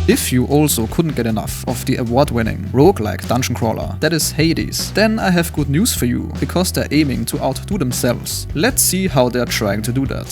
If you also couldn't get enough of the award-winning roguelike dungeon crawler that is Hades, then I have good news for you, because they're aiming to outdo themselves. Let's see how they're trying to do that.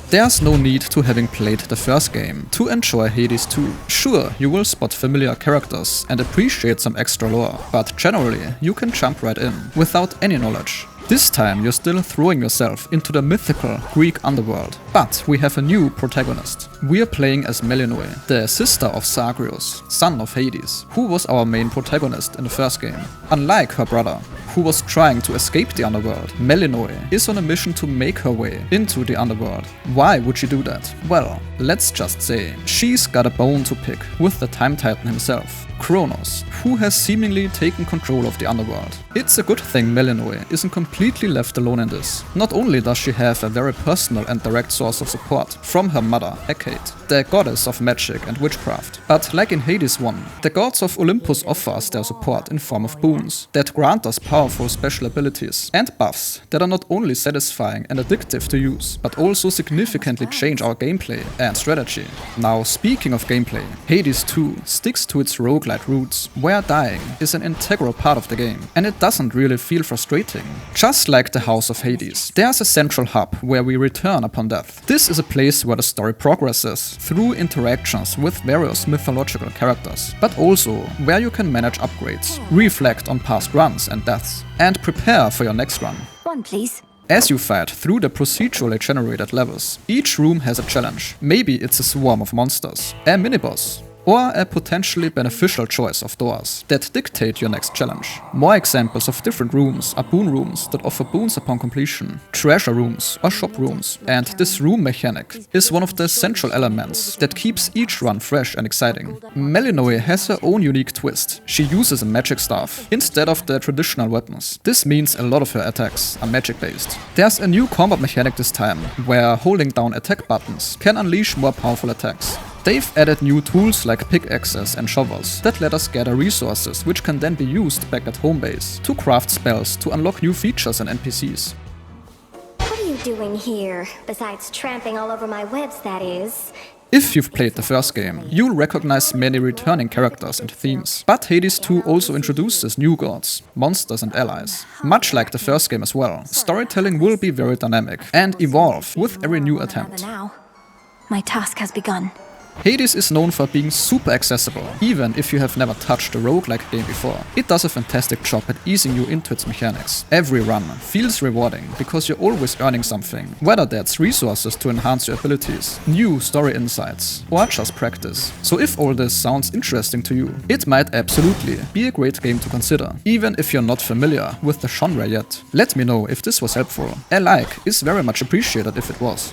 There's no need to having played the first game to enjoy Hades 2. Sure, you will spot familiar characters and appreciate some extra lore, but generally you can jump right in, without any knowledge. This time you're still throwing yourself into the mythical Greek underworld. But we have a new protagonist. We are playing as Melinoe, the sister of Zagreus, son of Hades, who was our main protagonist in the first game. Unlike her brother, who was trying to escape the underworld, Melinoe is on a mission to make her way into the underworld. Why would she do that? Well, let's just say she's got a bone to pick with the Time Titan himself, Kronos, who has seemingly taken control of the underworld. It's a good thing Melinoe isn't completely left alone in this. Not only does she have a very personal and direct source of support from her mother, Hecate, the goddess of magic and witchcraft, but like in Hades 1, the gods of Olympus offer us their support in form of boons that grant us powerful special abilities and buffs that are not only satisfying and addictive to use, but also significantly change our gameplay and strategy. Now, speaking of gameplay, Hades 2 sticks to its roguelike roots, where dying is an integral part of the game, and it doesn't really feel frustrating. Just like the House of Hades, there's a central hub where we return upon death. This is a place where the story progresses through interactions with various mythological characters, but also where you can manage upgrades, reflect on past runs and deaths, and prepare for your next run. One, please. As you fight through the procedurally generated levels, each room has a challenge. Maybe it's a swarm of monsters, a mini-boss, or a potentially beneficial choice of doors that dictate your next challenge. More examples of different rooms are boon rooms that offer boons upon completion, treasure rooms or shop rooms, and this room mechanic is one of the central elements that keeps each run fresh and exciting. Melinoe has her own unique twist. She uses a magic staff instead of the traditional weapons. This means a lot of her attacks are magic based. There's a new combat mechanic this time, where holding down attack buttons can unleash more powerful attacks. They've added new tools like pickaxes and shovels that let us gather resources which can then be used back at home base to craft spells to unlock new features and NPCs. What are you doing here? Besides tramping all over my webs, that is. If you've played the first game, you'll recognize many returning characters and themes. But Hades 2 also introduces new gods, monsters and allies. Much like the first game as well, storytelling will be very dynamic and evolve with every new attempt. Now, my task has begun. Hades is known for being super accessible, even if you have never touched a roguelike game before. It does a fantastic job at easing you into its mechanics. Every run feels rewarding because you're always earning something, whether that's resources to enhance your abilities, new story insights, or just practice. So if all this sounds interesting to you, it might absolutely be a great game to consider, even if you're not familiar with the genre yet. Let me know if this was helpful. A like is very much appreciated if it was.